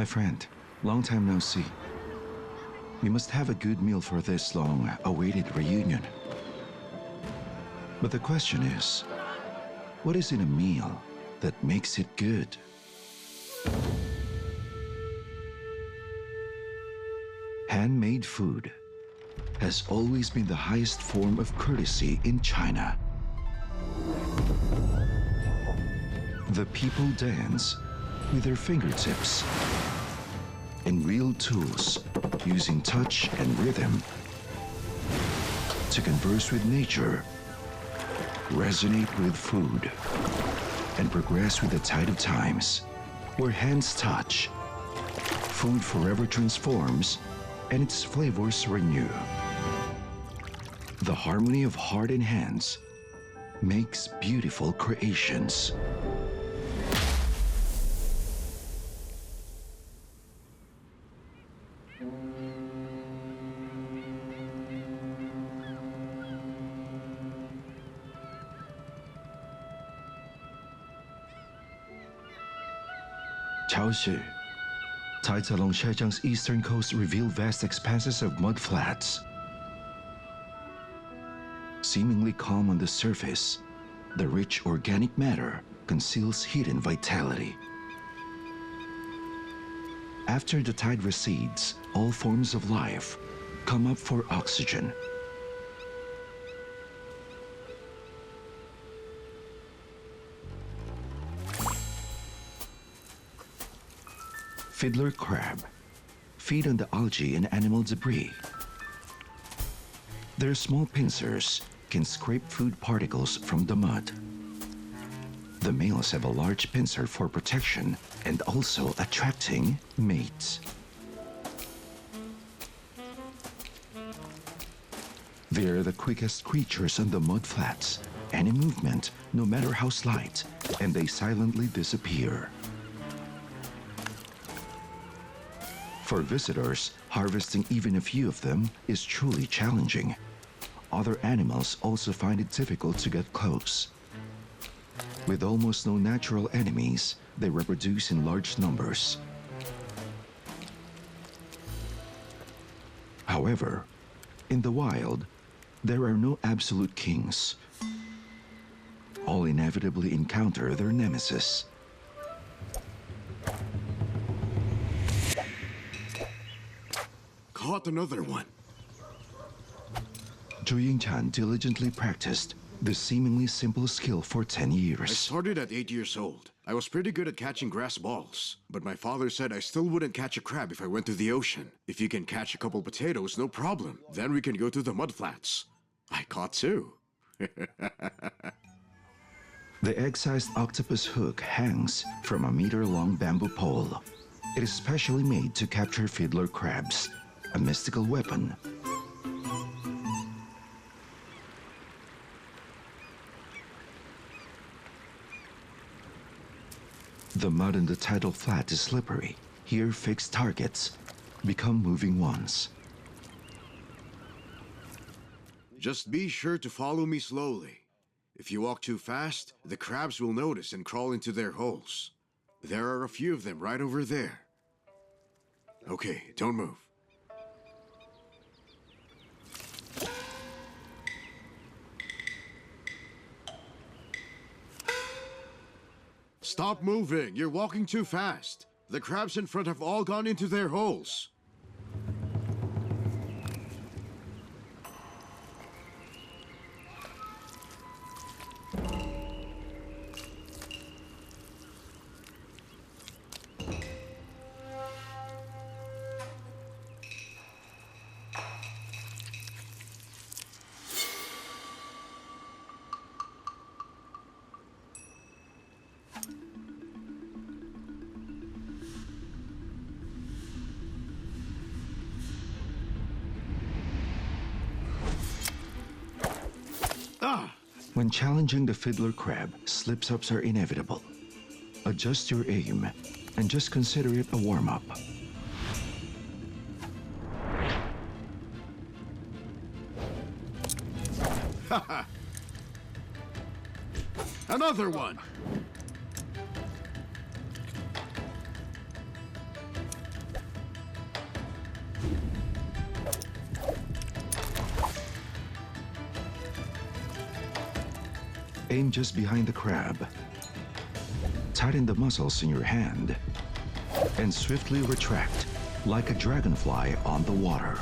My friend, long time no see. We must have a good meal for this long-awaited reunion. But the question is, what is in a meal that makes it good? Handmade food has always been the highest form of courtesy in China. The people dance with their fingertips and real tools, using touch and rhythm to converse with nature, resonate with food, and progress with the tide of times. Where hands touch, food forever transforms and its flavors renew. The harmony of heart and hands makes beautiful creations. Chaoshi, tides along Zhejiang's eastern coast reveal vast expanses of mud flats. Seemingly calm on the surface, the rich organic matter conceals hidden vitality. After the tide recedes, all forms of life come up for oxygen. Fiddler crab feed on the algae and animal debris. Their small pincers can scrape food particles from the mud. The males have a large pincer for protection and also attracting mates. They are the quickest creatures on the mud flats. Any movement, no matter how slight, and they silently disappear. For visitors, harvesting even a few of them is truly challenging. Other animals also find it difficult to get close. With almost no natural enemies, they reproduce in large numbers. However, in the wild, there are no absolute kings. All inevitably encounter their nemesis. Caught another one. Zhou Yingchan diligently practiced this seemingly simple skill for 10 I years. started at 8 years old. I was pretty good at catching grass balls, but my father said I still wouldn't catch a crab if I went to the ocean. If you can catch a couple potatoes, no problem. Then we can go to the mud flats. I caught two. The egg-sized octopus hook hangs from a meter-long bamboo pole. It is specially made to capture fiddler crabs, a mystical weapon. The mud in the tidal flat is slippery. Here, fixed targets become moving ones. Just be sure to follow me slowly. If you walk too fast, the crabs will notice and crawl into their holes. There are a few of them right over there. Okay, don't move. Stop moving! You're walking too fast. The crabs in front have all gone into their holes. When challenging the fiddler crab, slip-ups are inevitable. Adjust your aim and just consider it a warm-up. Another one! Aim just behind the crab. Tighten the muscles in your hand and swiftly retract like a dragonfly on the water.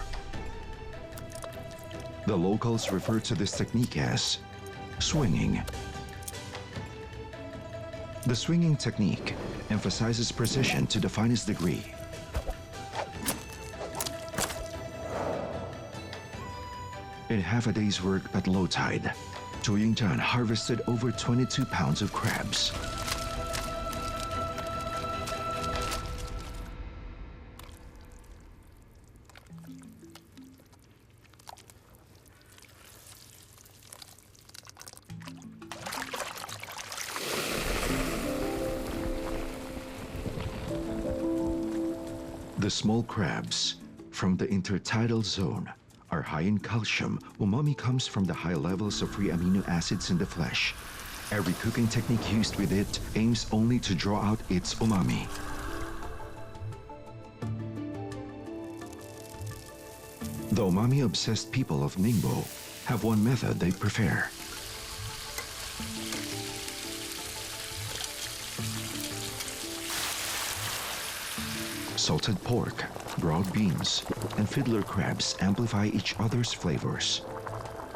The locals refer to this technique as swinging. The swinging technique emphasizes precision to the finest degree. In half a day's work at low tide, Zhu Yingzhan harvested over 22 pounds of crabs. The small crabs from the intertidal zone are high in calcium. Umami comes from the high levels of free amino acids in the flesh. Every cooking technique used with it aims only to draw out its umami. The umami-obsessed people of Ningbo have one method they prefer. Salted pork, broad beans, and fiddler crabs amplify each other's flavors.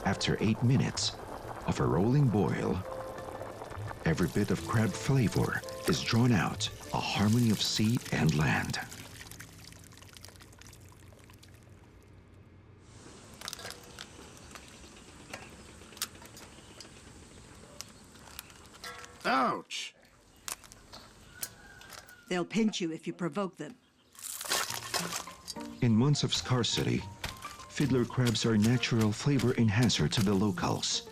After 8 minutes of a rolling boil, every bit of crab flavor is drawn out, a harmony of sea and land. Ouch! They'll pinch you if you provoke them. In months of scarcity, fiddler crabs are a natural flavor enhancer to the locals.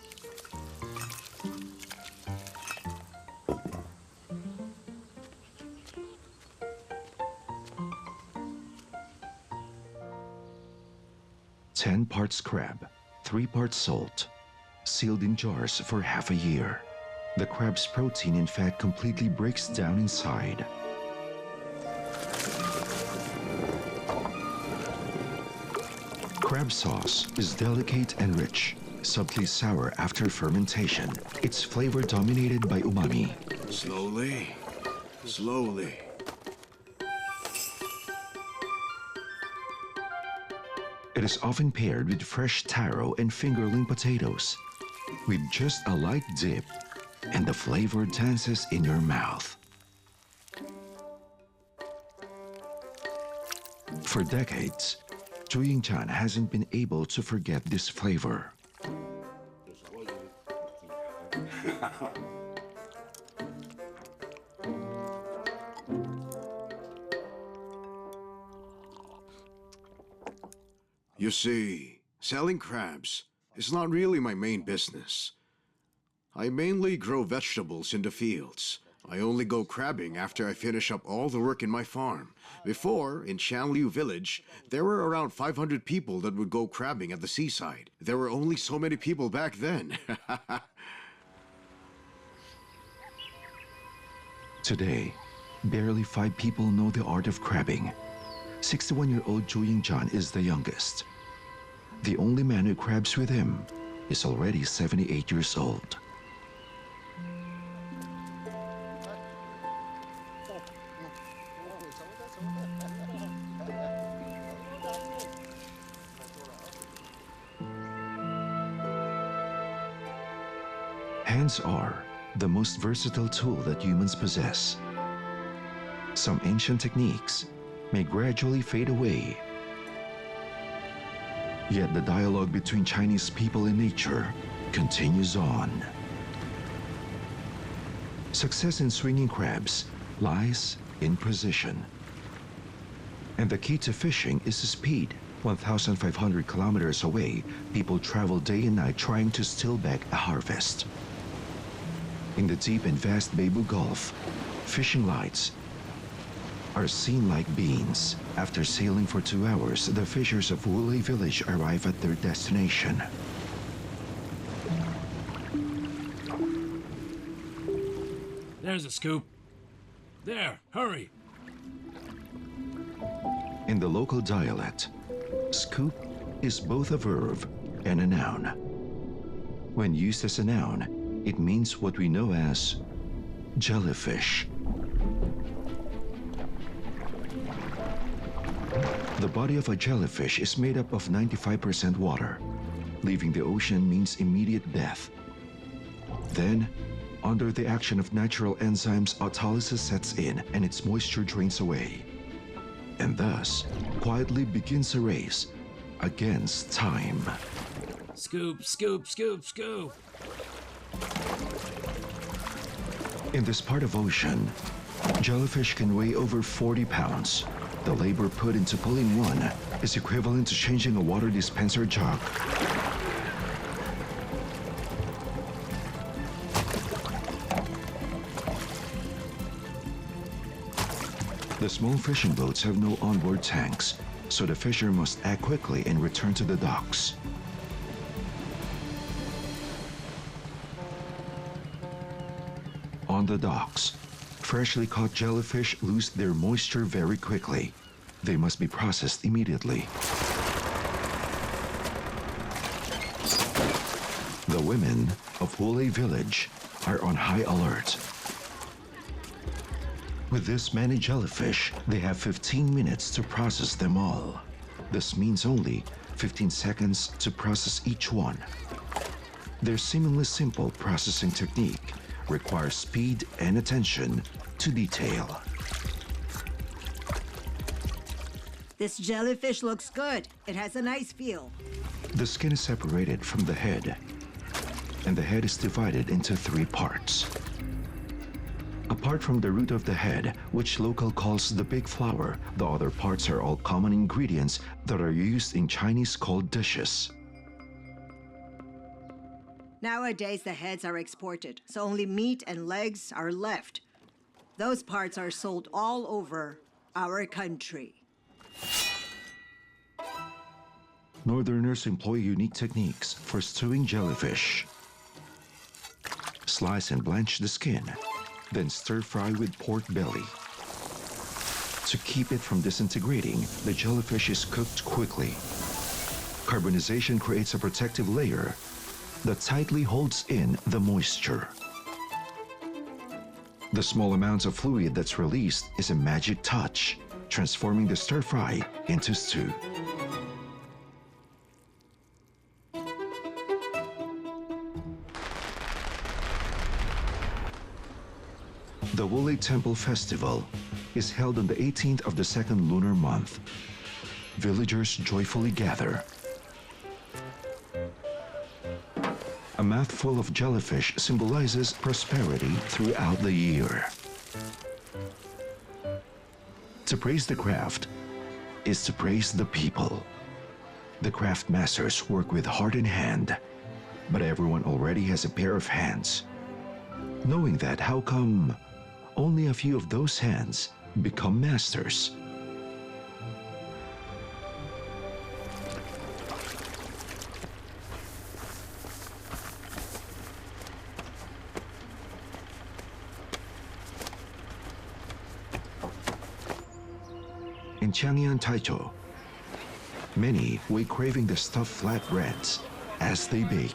Ten parts crab, 3 parts salt, sealed in jars for half a year. The crab's protein and fat completely breaks down inside. Crab sauce is delicate and rich, subtly sour after fermentation. Its flavor dominated by umami. Slowly, slowly. It is often paired with fresh taro and fingerling potatoes. With just a light dip, and the flavor dances in your mouth. For decades, Zhu Yingzhan hasn't been able to forget this flavor. You see, selling crabs is not really my main business. I mainly grow vegetables in the fields. I only go crabbing after I finish up all the work in my farm. Before, in Shanliu village, there were around 500 people that would go crabbing at the seaside. There were only so many people back then. Today, barely 5 people know the art of crabbing. 61-year-old Zhu Yingzhan is the youngest. The only man who crabs with him is already 78 years old. Hands are the most versatile tool that humans possess. Some ancient techniques may gradually fade away. Yet the dialogue between Chinese people and nature continues on. Success in swinging crabs lies in precision. And the key to fishing is speed. 1,500 kilometers away, people travel day and night trying to steal back a harvest. In the deep and vast Beibu Gulf, fishing lights are seen like beans. After sailing for 2 hours, the fishers of Wulei village arrive at their destination. There's a scoop. There, hurry. In the local dialect, scoop is both a verb and a noun. When used as a noun, It means what we know as jellyfish. The body of a jellyfish is made up of 95% water. Leaving the ocean means immediate death. Then, under the action of natural enzymes, autolysis sets in and its moisture drains away. And thus, quietly begins a race against time. Scoop, scoop, scoop, scoop. In this part of ocean, jellyfish can weigh over 40 pounds. The labor put into pulling one is equivalent to changing a water dispenser jug. The small fishing boats have no onboard tanks, so the fisher must act quickly and return to the docks. On the docks, freshly caught jellyfish lose their moisture very quickly. They must be processed immediately. The women of Wulei Village are on high alert. With this many jellyfish, they have 15 minutes to process them all. This means only 15 seconds to process each one. Their seemingly simple processing technique requires speed and attention to detail. This jellyfish looks good. It has a nice feel. The skin is separated from the head, and the head is divided into 3 parts. Apart from the root of the head, which local calls the big flower, the other parts are all common ingredients that are used in Chinese cold dishes. Nowadays, the heads are exported, so only meat and legs are left. Those parts are sold all over our country. Northerners employ unique techniques for stewing jellyfish. Slice and blanch the skin, then stir-fry with pork belly. To keep it from disintegrating, the jellyfish is cooked quickly. Carbonization creates a protective layer that tightly holds in the moisture. The small amounts of fluid that's released is a magic touch, transforming the stir-fry into stew. The Wulei Temple Festival is held on the 18th of the second lunar month. Villagers joyfully gather. A mouthful of jellyfish symbolizes prosperity throughout the year. To praise the craft is to praise the people. The craft masters work with heart and hand, but everyone already has a pair of hands. Knowing that, how come only a few of those hands become masters? In Chang'an, Taichou, many wait craving the stuffed flatbreads as they bake.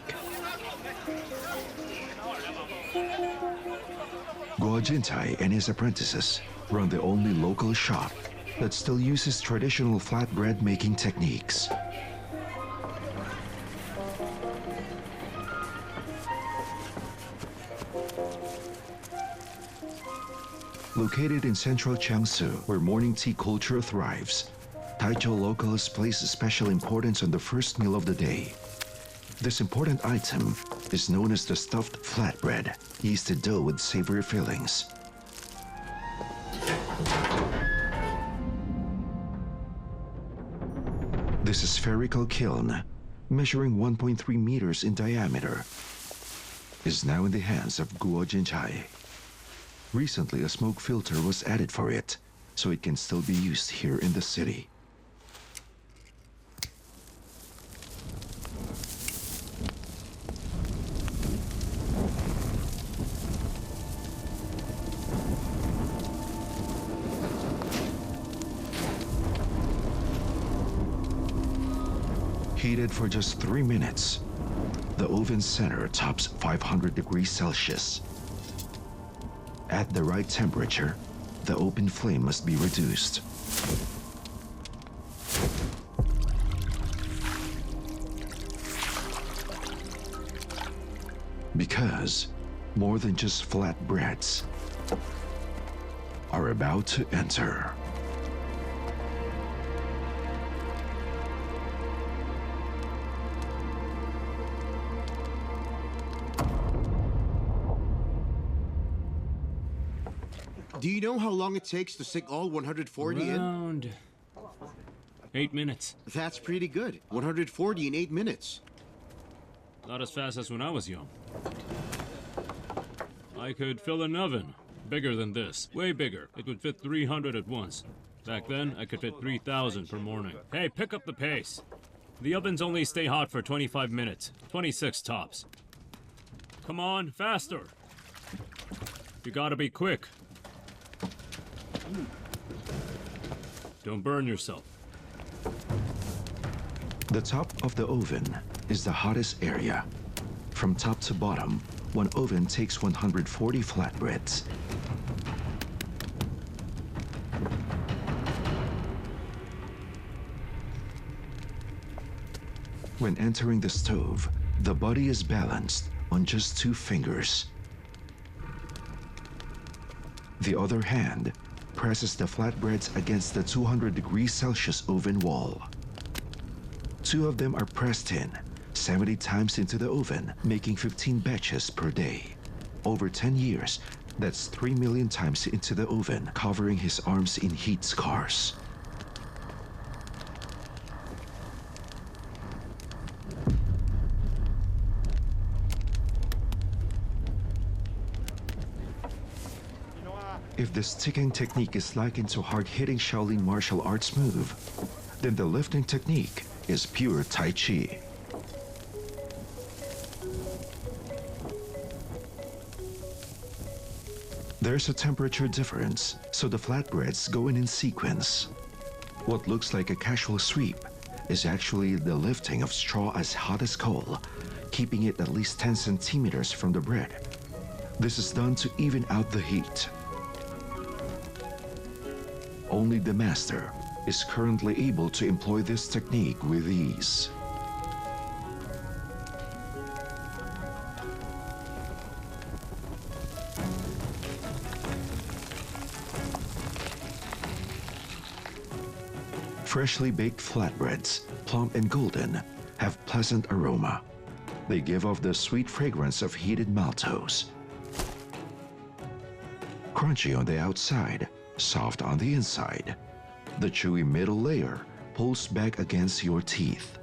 Guo Jintai and his apprentices run the only local shop that still uses traditional flatbread making techniques. Located in central Jiangsu, where morning tea culture thrives, Taichou locals place special importance on the first meal of the day. This important item is known as the stuffed flatbread, yeasted dough with savory fillings. This spherical kiln, measuring 1.3 meters in diameter, is now in the hands of Guo Jinchai. Recently, a smoke filter was added for it, so it can still be used here in the city. Heated for just 3 minutes, The oven center tops 500 degrees Celsius. At the right temperature, the open flame must be reduced. Because more than just flat breads are about to enter. Do you know how long it takes to sink all 140 in? Around 8 minutes. That's pretty good. 140 in 8 minutes. Not as fast as when I was young. I could fill an oven bigger than this. Way bigger. It would fit 300 at once. Back then, I could fit 3,000 per morning. Hey, pick up the pace. The ovens only stay hot for 25 minutes. 26 tops. Come on, faster. You gotta be quick. Don't burn yourself. The top of the oven is the hottest area. From top to bottom, one oven takes 140 flatbreads. When entering the stove, the body is balanced on just 2 fingers. The other hand presses the flatbreads against the 200 degrees Celsius oven wall. 2 of them are pressed in 70 times into the oven, making 15 batches per day. Over 10 years, that's 3 million times into the oven, covering his arms in heat scars. If the sticking technique is likened to hard-hitting Shaolin martial arts move, then the lifting technique is pure Tai Chi. There's a temperature difference, so the flatbreads go in sequence. What looks like a casual sweep is actually the lifting of straw as hot as coal, keeping it at least 10 centimeters from the bread. This is done to even out the heat. Only the master is currently able to employ this technique with ease. Freshly baked flatbreads, plump and golden, have pleasant aroma. They give off the sweet fragrance of heated maltose. Crunchy on the outside, soft on the inside. The chewy middle layer pulls back against your teeth.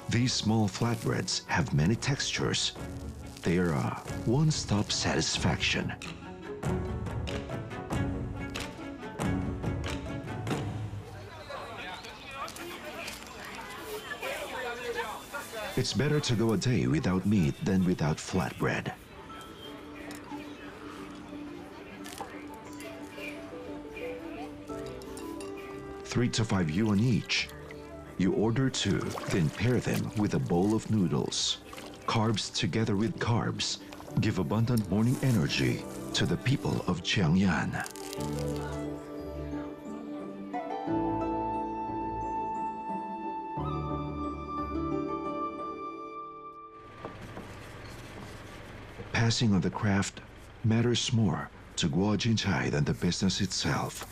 These small flatbreads have many textures. They are a one-stop satisfaction. It's better to go a day without meat than without flatbread. $3 to $5 each. You order 2, then pair them with a bowl of noodles. Carbs together with carbs give abundant morning energy to the people of Jiangyan. Passing on the craft matters more to Guo Jinchai than the business itself.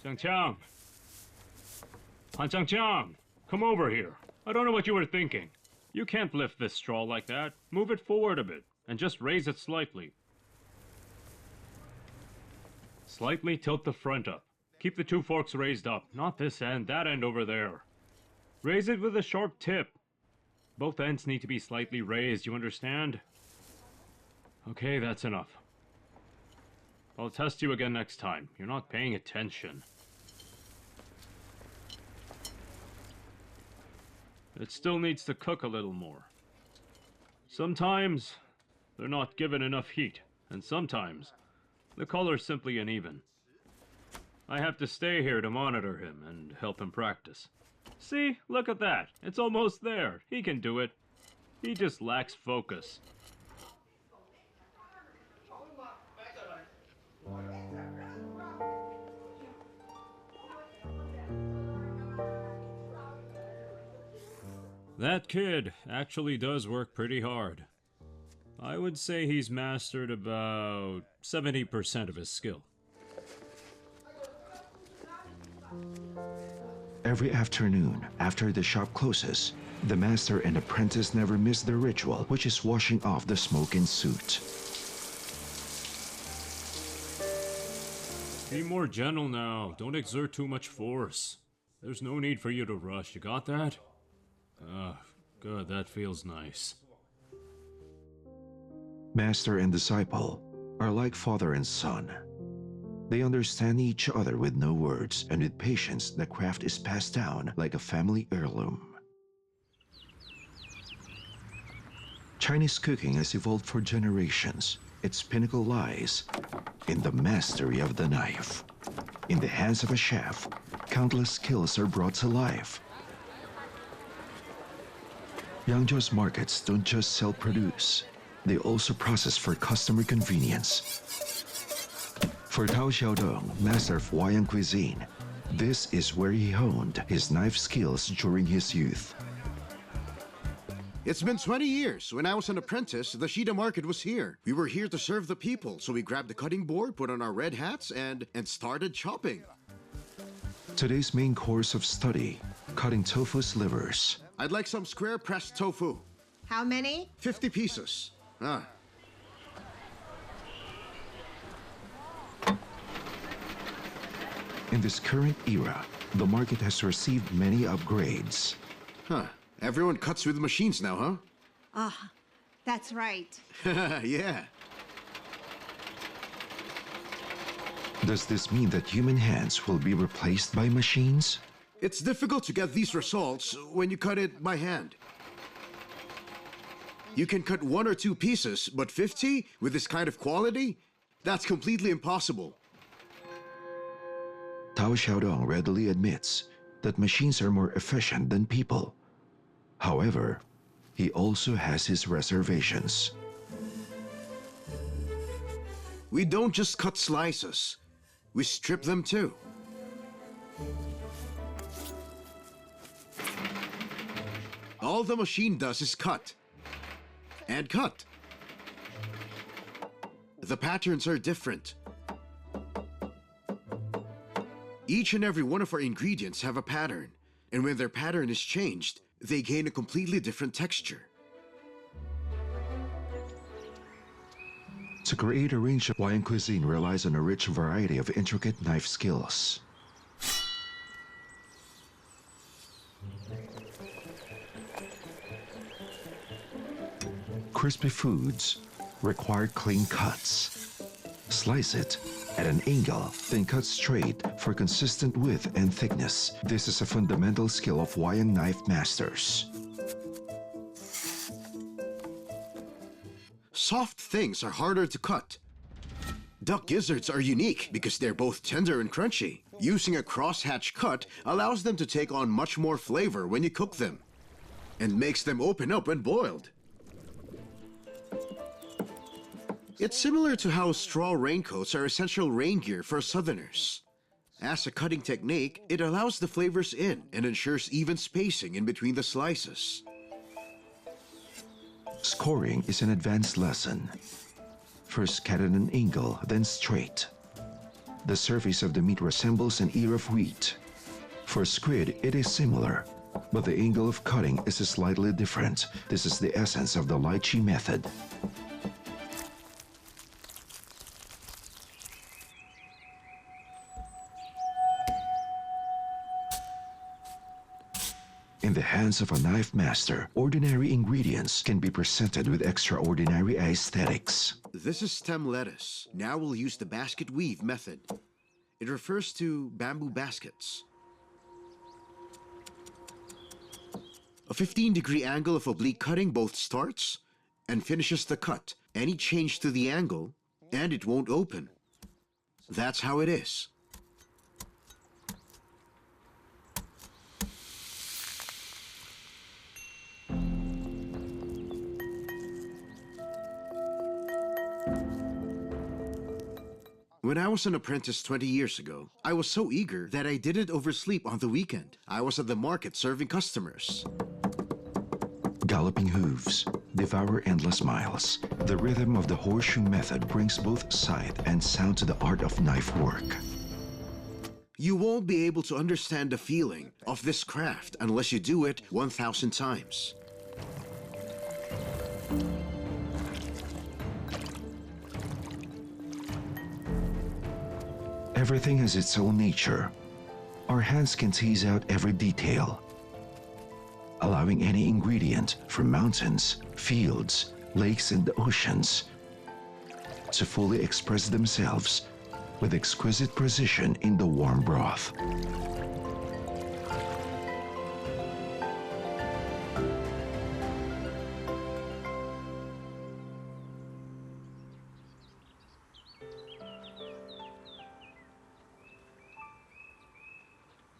Jiang Qiang! Han Jiang Qiang! Come over here. I don't know what you were thinking. You can't lift this straw like that. Move it forward a bit, and just raise it slightly. Slightly tilt the front up. Keep the 2 forks raised up, not this end, that end over there. Raise it with a sharp tip. Both ends need to be slightly raised, you understand? Okay, that's enough. I'll test you again next time. You're not paying attention. It still needs to cook a little more. Sometimes they're not given enough heat, and sometimes the color's simply uneven. I have to stay here to monitor him and help him practice. See, look at that. It's almost there. He can do it. He just lacks focus. That kid actually does work pretty hard. I would say he's mastered about 70% of his skill. Every afternoon, after the shop closes, the master and apprentice never miss their ritual, which is washing off the smoke and soot. Be more gentle now. Don't exert too much force. There's no need for you to rush. You got that? Ah, good. That feels nice. Master and disciple are like father and son. They understand each other with no words, and with patience, the craft is passed down like a family heirloom. Chinese cooking has evolved for generations. Its pinnacle lies in the mastery of the knife. In the hands of a chef, countless skills are brought to life. Yangzhou's markets don't just sell produce, they also process for customer convenience. For Tao Xiaodong, master of Huayan cuisine, this is where he honed his knife skills during his youth. It's been 20 years. When I was an apprentice, the Shida market was here. We were here to serve the people, so we grabbed the cutting board, put on our red hats, and started chopping. Today's main course of study, cutting tofu's livers. I'd like some square pressed tofu. How many? 50 pieces. Ah. In this current era, the market has received many upgrades. Huh. Everyone cuts with machines now, huh? Ah, that's right. Yeah. Does this mean that human hands will be replaced by machines? It's difficult to get these results when you cut it by hand. You can cut 1 or 2 pieces, but 50 with this kind of quality? That's completely impossible. Tao Xiaodong readily admits that machines are more efficient than people. However, he also has his reservations. We don't just cut slices. We strip them too. All the machine does is cut. And cut. The patterns are different. Each and every one of our ingredients have a pattern, and when their pattern is changed, they gain a completely different texture. To create a range of Hawaiian cuisine relies on a rich variety of intricate knife skills. Crispy foods require clean cuts. Slice it at an angle, then cut straight for consistent width and thickness. This is a fundamental skill of Hawaiian knife masters. Soft things are harder to cut. Duck gizzards are unique because they're both tender and crunchy. Using a crosshatch cut allows them to take on much more flavor when you cook them, and makes them open up when boiled. It's similar to how straw raincoats are essential rain gear for southerners. As a cutting technique, it allows the flavors in and ensures even spacing in between the slices. Scoring is an advanced lesson. First cut at an angle, then straight. The surface of the meat resembles an ear of wheat. For squid, it is similar, but the angle of cutting is slightly different. This is the essence of the lychee method. In the hands of a knife master, ordinary ingredients can be presented with extraordinary aesthetics. This is stem lettuce. Now we'll use the basket weave method. It refers to bamboo baskets. A 15-degree angle of oblique cutting both starts and finishes the cut. Any change to the angle, and it won't open. That's how it is. When I was an apprentice 20 years ago, I was so eager that I didn't oversleep on the weekend. I was at the market serving customers. Galloping hooves devour endless miles. The rhythm of the horseshoe method brings both sight and sound to the art of knife work. You won't be able to understand the feeling of this craft unless you do it 1,000 times. Everything has its own nature. Our hands can tease out every detail, allowing any ingredient from mountains, fields, lakes, and oceans to fully express themselves with exquisite precision in the warm broth.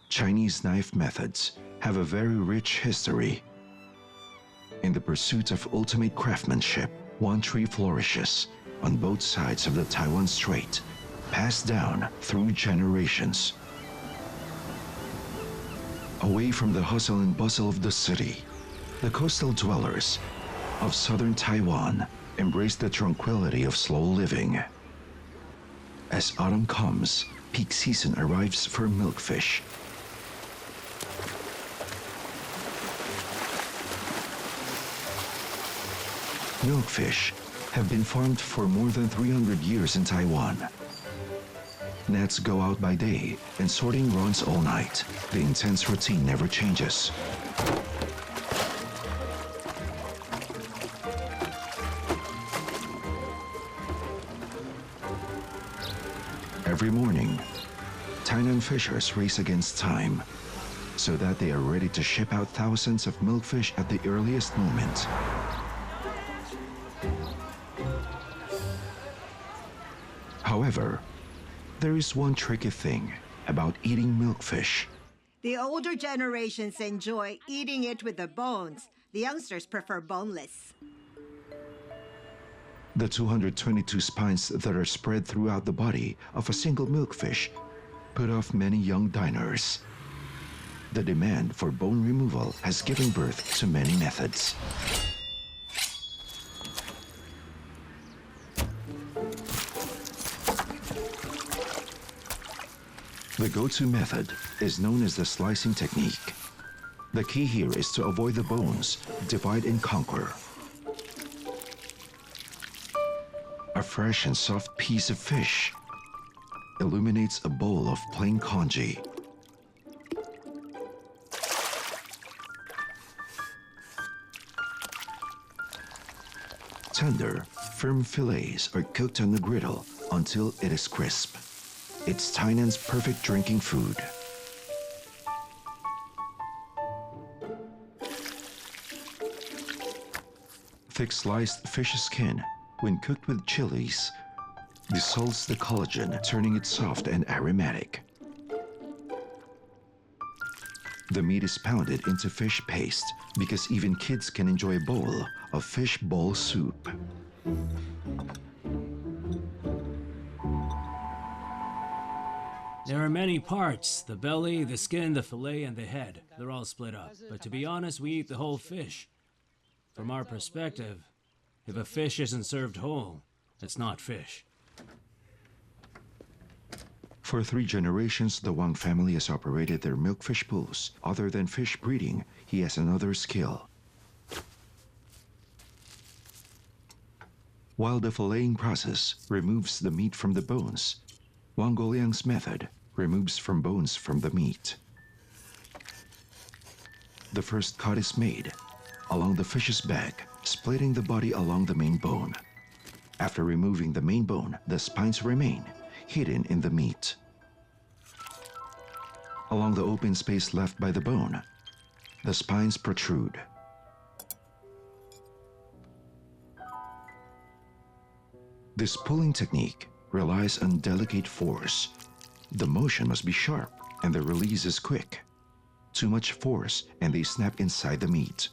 Chinese knife methods have a very rich history. In the pursuit of ultimate craftsmanship, one tree flourishes on both sides of the Taiwan Strait, passed down through generations. Away from the hustle and bustle of the city, the coastal dwellers of southern Taiwan embrace the tranquility of slow living. As autumn comes, peak season arrives for milkfish. Milkfish have been farmed for more than 300 years in Taiwan. Nets go out by day and sorting runs all night. The intense routine never changes. Every morning, Tainan fishers race against time so that they are ready to ship out thousands of milkfish at the earliest moment. However, there is one tricky thing about eating milkfish. The older generations enjoy eating it with the bones. The youngsters prefer boneless. The 222 spines that are spread throughout the body of a single milkfish put off many young diners. The demand for bone removal has given birth to many methods. The go-to method is known as the slicing technique. The key here is to avoid the bones, divide and conquer. A fresh and soft piece of fish illuminates a bowl of plain congee. Tender, firm fillets are cooked on the griddle until it is crisp. It's Tainan's perfect drinking food. Thick sliced fish skin, when cooked with chilies, dissolves the collagen, turning it soft and aromatic. The meat is pounded into fish paste because even kids can enjoy a bowl of fish bowl soup. There are many parts: the belly, the skin, the fillet, and the head. They're all split up. But to be honest, we eat the whole fish. From our perspective, if a fish isn't served whole, it's not fish. For 3 generations, the Wang family has operated their milkfish pools. Other than fish breeding, he has another skill. While the filleting process removes the meat from the bones, Wang Goliang's method removes from bones from the meat. The first cut is made along the fish's back, splitting the body along the main bone. After removing the main bone, the spines remain hidden in the meat. Along the open space left by the bone, the spines protrude. This pulling technique relies on delicate force. The motion must be sharp and the release is quick. Too much force and they snap inside the meat.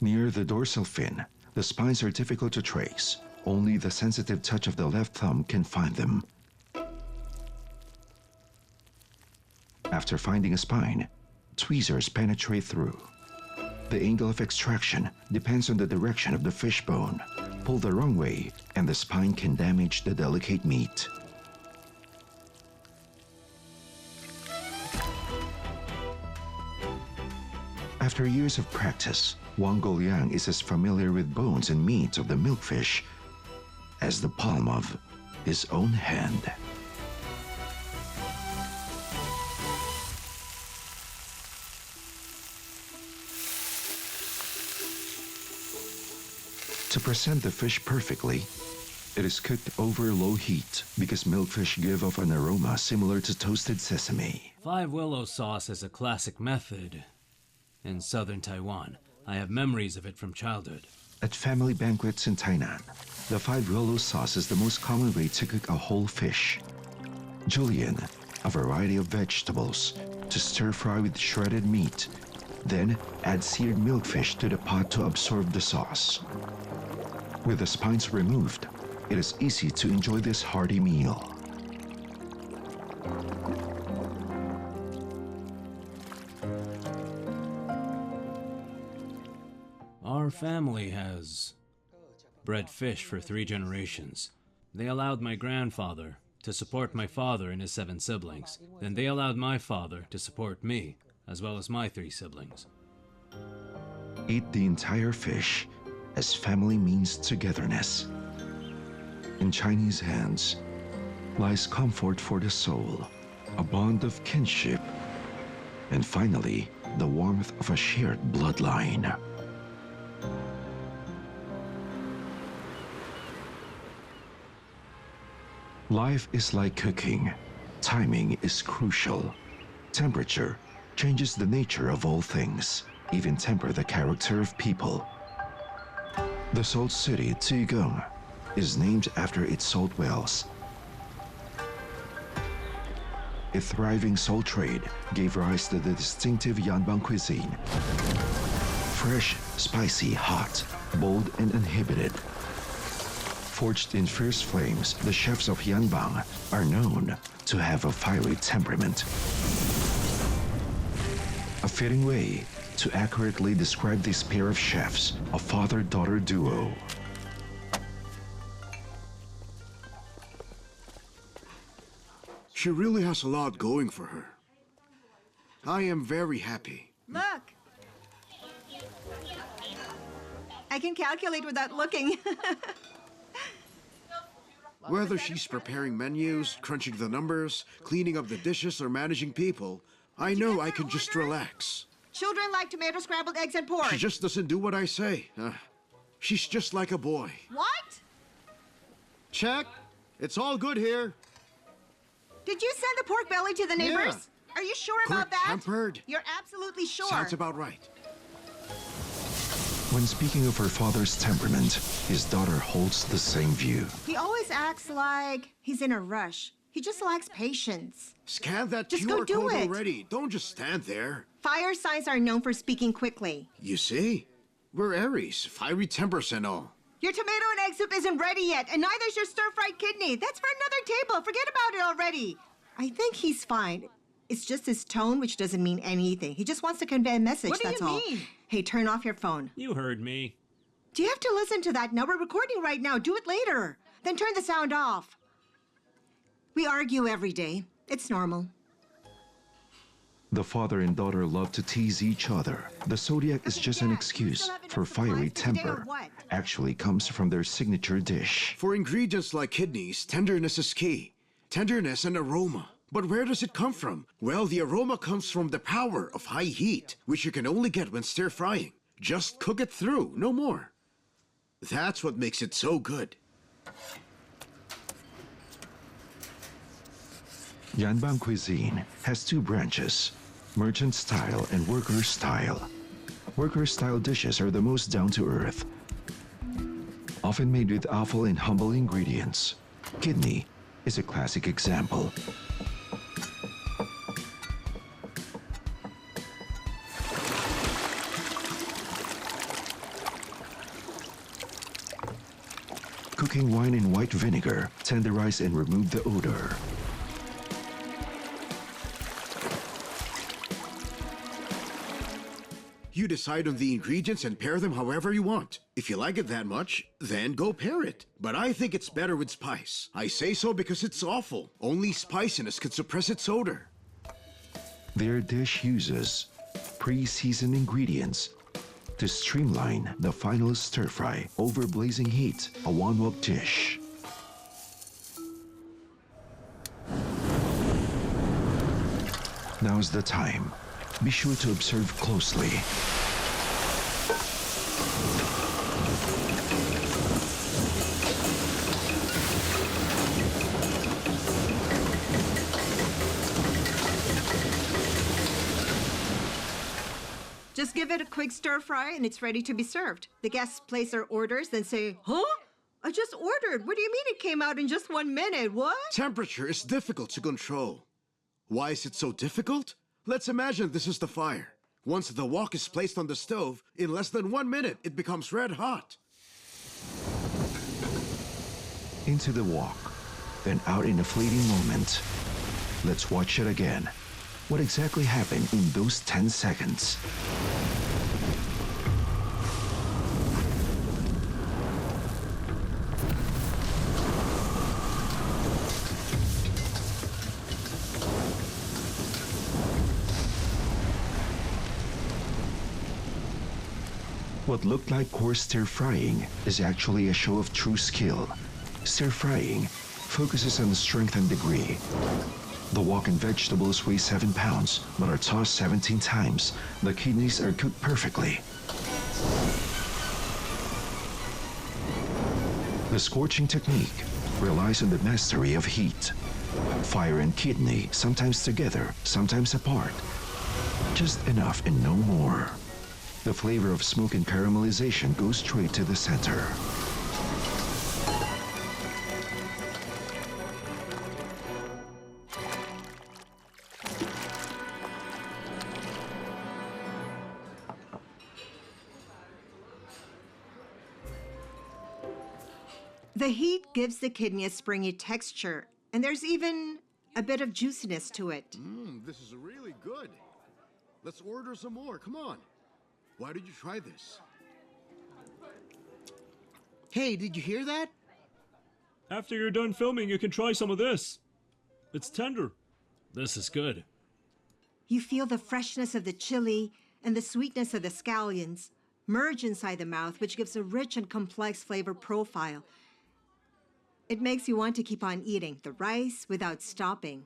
Near the dorsal fin, the spines are difficult to trace. Only the sensitive touch of the left thumb can find them. After finding a spine, tweezers penetrate through. The angle of extraction depends on the direction of the fish bone. Pull the wrong way, and the spine can damage the delicate meat. After years of practice, Wang Goliang is as familiar with bones and meat of the milkfish as the palm of his own hand. To present the fish perfectly, it is cooked over low heat because milkfish give off an aroma similar to toasted sesame. Five Willow sauce is a classic method in southern Taiwan. I have memories of it from childhood. At family banquets in Tainan, the five willow sauce is the most common way to cook a whole fish. Julienne, a variety of vegetables, to stir fry with shredded meat. Then add seared milkfish to the pot to absorb the sauce. With the spines removed, it is easy to enjoy this hearty meal. Our family has bred fish for 3 generations. They allowed my grandfather to support my father and his 7 siblings. Then they allowed my father to support me, as well as my 3 siblings. Eat the entire fish, as family means togetherness. In Chinese hands lies comfort for the soul, a bond of kinship, and finally, the warmth of a shared bloodline. Life is like cooking. Timing is crucial. Temperature changes the nature of all things, even temper the character of people. The salt city, Zigong, is named after its salt wells. A thriving salt trade gave rise to the distinctive Yanbang cuisine. Fresh, spicy, hot, bold, and uninhibited. Forged in fierce flames, the chefs of Yanbang are known to have a fiery temperament. A fitting way to accurately describe this pair of chefs, a father-daughter duo. She really has a lot going for her. I am very happy. Look! I can calculate without looking. Whether she's preparing menus, crunching the numbers, cleaning up the dishes, or managing people, I know I can just relax. Children like tomato scrambled eggs and pork. She just doesn't do what I say. She's just like a boy. What? Check. It's all good here. Did you send the pork belly to the neighbors? Are you sure about that? Quick-tempered. You're absolutely sure. Sounds about right. When speaking of her father's temperament, his daughter holds the same view. He always acts like he's in a rush. He just lacks patience. Scan that Just QR go do code it. already. Don't just stand there. Fire signs are known for speaking quickly. You see? We're Aries, fiery tempers and all. Your tomato and egg soup isn't ready yet, and neither's your stir-fried kidney. That's for another table. Forget about it already. I think he's fine. It's just his tone, which doesn't mean anything. He just wants to convey a message, What do that's you all. mean? Hey, turn off your phone. You heard me. Do you have to listen to that now? We're recording right now. Do it later. Then turn the sound off. We argue every day. It's normal. The father and daughter love to tease each other. The zodiac is just an excuse for fiery temper. Actually comes from their signature dish. For ingredients like kidneys, tenderness is key. Tenderness and aroma. But where does it come from? Well, the aroma comes from the power of high heat, which you can only get when stir-frying. Just cook it through, no more. That's what makes it so good. Yanbang cuisine has 2 branches, merchant style and worker style. Worker style dishes are the most down-to-earth, often made with awful and humble ingredients. Kidney is a classic example. Soaking wine in white vinegar, tenderize and remove the odor. You decide on the ingredients and pair them however you want. If you like it that much, then go pair it. But I think it's better with spice. I say so because it's awful. Only spiciness can suppress its odor. Their dish uses pre-seasoned ingredients to streamline the final stir-fry over blazing heat, a one-wok dish. Now's the time. Be sure to observe closely. Just give it a quick stir fry and it's ready to be served. The guests place their orders, then say, "Huh? I just ordered. What do you mean it came out in just 1 minute? What?" Temperature is difficult to control. Why is it so difficult? Let's imagine this is the fire. Once the wok is placed on the stove, in less than 1 minute, it becomes red hot. Into the wok, then out in a fleeting moment. Let's watch it again. What exactly happened in those 10 seconds? What looked like coarse stir-frying is actually a show of true skill. Stir-frying focuses on the strength and degree. The wok and vegetables weigh 7 pounds, but are tossed 17 times. The kidneys are cooked perfectly. The scorching technique relies on the mastery of heat. Fire and kidney, sometimes together, sometimes apart. Just enough and no more. The flavor of smoke and caramelization goes straight to the center. The heat gives the kidney a springy texture, and there's even a bit of juiciness to it. This is really good. Let's order some more. Come on. Why did you try this? Hey, did you hear that? After you're done filming, you can try some of this. It's tender. This is good. You feel the freshness of the chili and the sweetness of the scallions merge inside the mouth, which gives a rich and complex flavor profile. It makes you want to keep on eating the rice without stopping.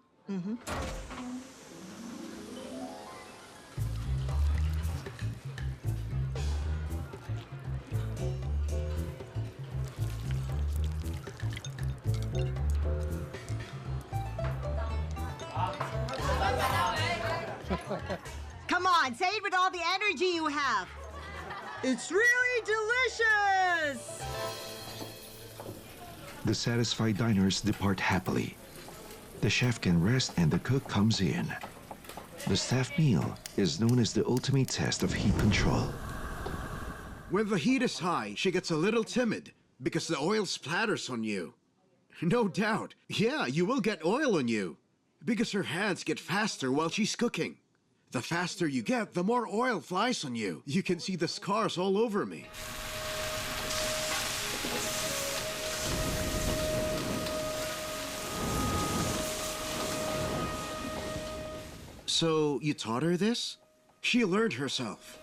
Come on, say it with all the energy you have. It's really delicious! The satisfied diners depart happily. The chef can rest and the cook comes in. The staff meal is known as the ultimate test of heat control. When the heat is high, she gets a little timid because the oil splatters on you. No doubt. Yeah, you will get oil on you because her hands get faster while she's cooking. The faster you get, the more oil flies on you. You can see the scars all over me. So, you taught her this? She learned herself.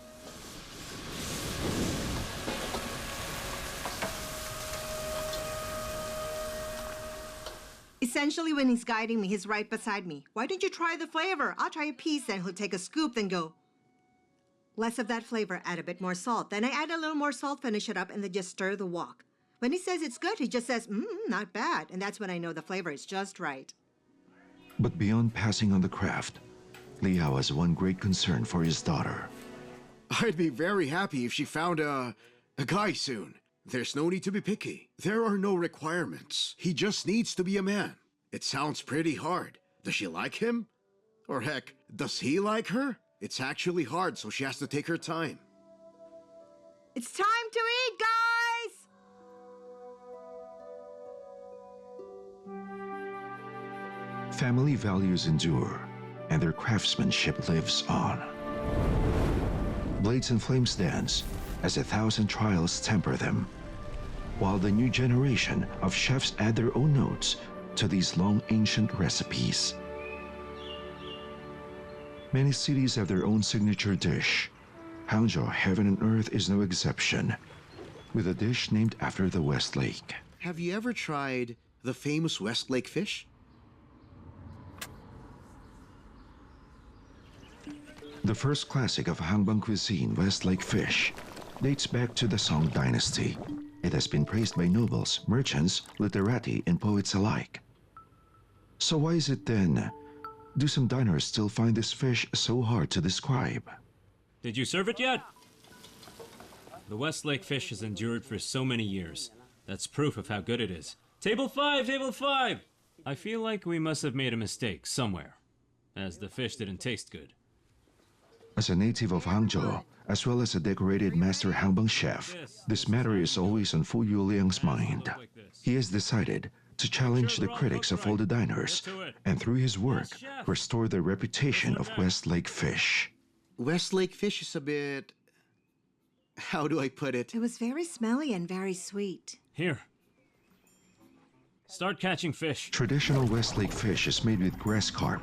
Essentially, when he's guiding me, he's right beside me. Why don't you try the flavor? I'll try a piece, then he'll take a scoop, then go, less of that flavor, add a bit more salt. Then I add a little more salt, finish it up, and then just stir the wok. When he says it's good, he just says, not bad. And that's when I know the flavor is just right. But beyond passing on the craft, Liao has one great concern for his daughter. I'd be very happy if she found a guy soon. There's no need to be picky. There are no requirements. He just needs to be a man. It sounds pretty hard. Does she like him? Or heck, does he like her? It's actually hard, so she has to take her time. It's time to eat, guys! Family values endure, and their craftsmanship lives on. Blades and flames dance as 1,000 trials temper them, while the new generation of chefs add their own notes to these long ancient recipes. Many cities have their own signature dish. Hangzhou Heaven and Earth is no exception, with a dish named after the West Lake. Have you ever tried the famous West Lake fish? The first classic of Hanbang cuisine, West Lake fish, dates back to the Song Dynasty. It has been praised by nobles, merchants, literati, and poets alike. So why is it then, do some diners still find this fish so hard to describe? Did you serve it yet? The West Lake fish has endured for so many years. That's proof of how good it is. Table 5! Table 5! I feel like we must have made a mistake somewhere, as the fish didn't taste good. As a native of Hangzhou, as well as a decorated master Hanbang chef, this matter is always on Fu Yuliang's mind. He has decided to challenge the critics of all the diners, and through his work, restore the reputation of West Lake fish. West Lake fish is a bit... how do I put it? It was very smelly and very sweet. Here. Start catching fish. Traditional West Lake fish is made with grass carp,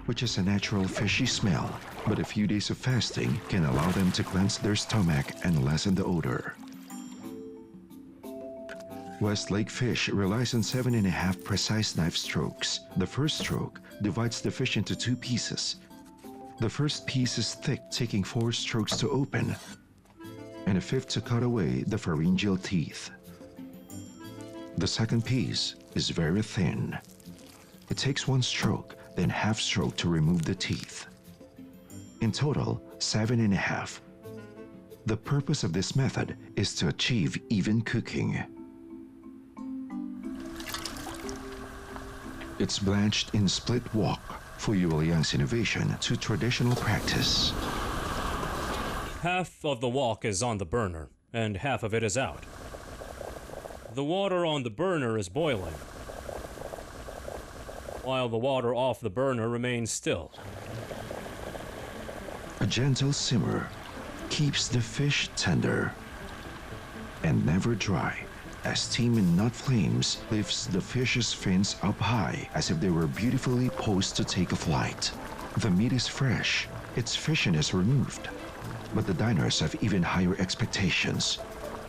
which has a natural fishy smell, but a few days of fasting can allow them to cleanse their stomach and lessen the odor. West Lake fish relies on 7.5 precise knife strokes. The first stroke divides the fish into 2 pieces. The first piece is thick, taking 4 strokes to open, and a 5th to cut away the pharyngeal teeth. The second piece is very thin. It takes 1 stroke, then half stroke to remove the teeth. In total, 7.5. The purpose of this method is to achieve even cooking. It's blanched in split wok, Fu Yuliang's innovation to traditional practice. Half of the wok is on the burner, and half of it is out. The water on the burner is boiling, while the water off the burner remains still. A gentle simmer keeps the fish tender and never dry, as steam and not flames lifts the fish's fins up high as if they were beautifully posed to take a flight. The meat is fresh, its fishiness removed, but the diners have even higher expectations.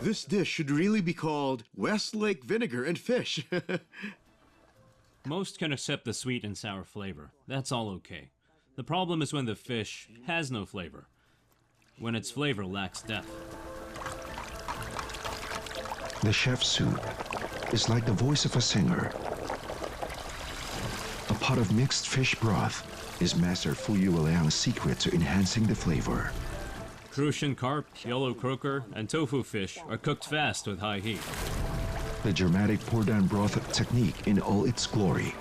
This dish should really be called West Lake vinegar and fish. Most can accept the sweet and sour flavor. That's all okay. The problem is when the fish has no flavor, when its flavor lacks depth. The chef's soup is like the voice of a singer. A pot of mixed fish broth is Master Fu Yuliang's secret to enhancing the flavor. Crucian carp, yellow croaker, and tofu fish are cooked fast with high heat. The dramatic pour-down broth technique in all its glory.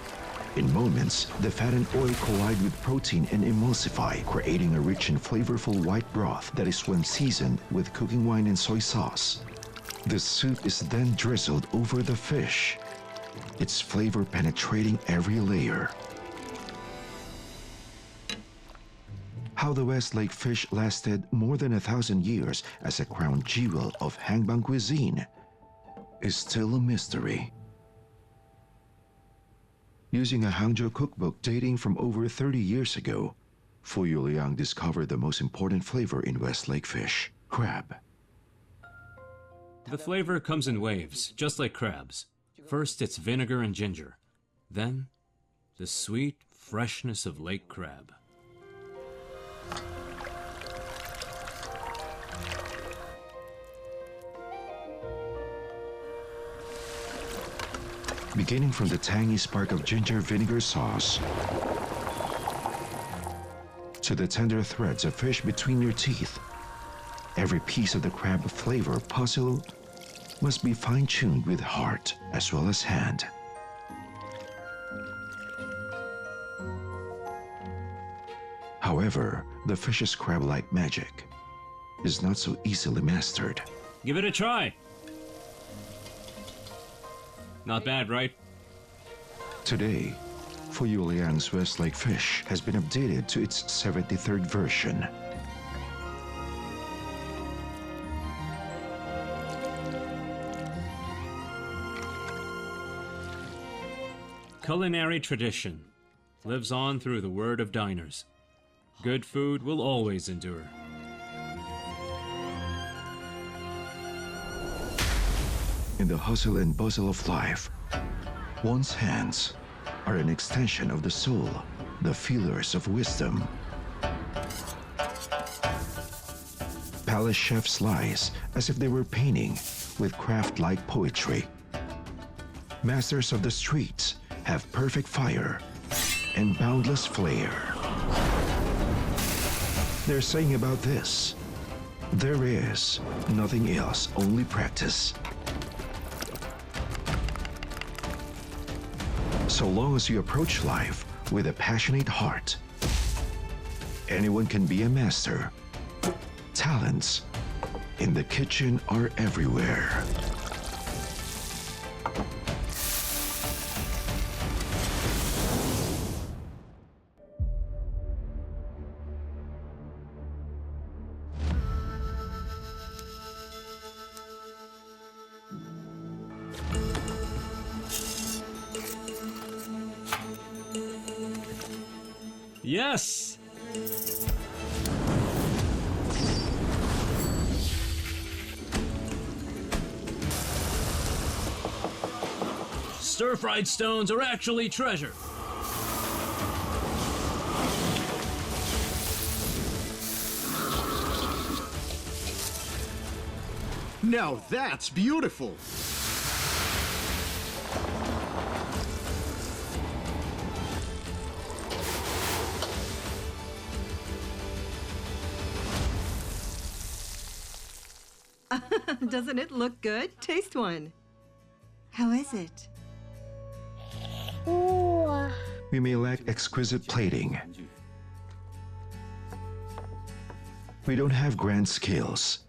In moments, the fat and oil collide with protein and emulsify, creating a rich and flavorful white broth that is when seasoned with cooking wine and soy sauce. The soup is then drizzled over the fish, its flavor penetrating every layer. How the West Lake fish lasted more than 1,000 years as a crown jewel of Hanbang cuisine is still a mystery. Using a Hangzhou cookbook dating from over 30 years ago, Fu Yuliang discovered the most important flavor in West Lake fish, crab. The flavor comes in waves, just like crabs. First, it's vinegar and ginger. Then, the sweet freshness of lake crab. Beginning from the tangy spark of ginger vinegar sauce to the tender threads of fish between your teeth, every piece of the crab flavor puzzle must be fine-tuned with heart as well as hand. However, the fish's crab-like magic is not so easily mastered. Give it a try! Not bad, right? Today, Fu Yuliang's Westlake fish has been updated to its 73rd version. Culinary tradition lives on through the word of diners. Good food will always endure. In the hustle and bustle of life, one's hands are an extension of the soul, the feelers of wisdom. Palace chefs slice as if they were painting with craft-like poetry. Masters of the streets have perfect fire and boundless flair. They're saying about this, there is nothing else, only practice. So long as you approach life with a passionate heart, anyone can be a master. Talents in the kitchen are everywhere. Yes! Stir-fried stones are actually treasure. Now that's beautiful! Doesn't it look good? Taste one. How is it? We may lack exquisite plating. We don't have grand skills.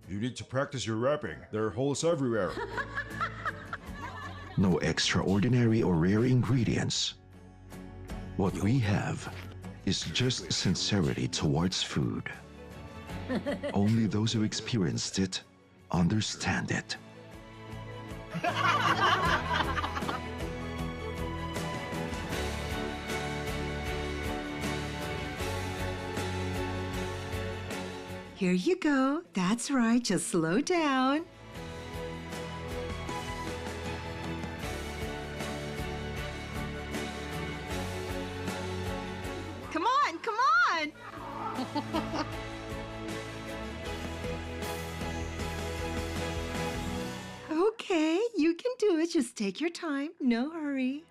You need to practice your rapping. There are holes everywhere. No extraordinary or rare ingredients. What we have is just sincerity towards food. Only those who experienced it understand it. Here you go. That's right. Just slow down. Come on, come on. Okay, you can do it. Just take your time. No hurry.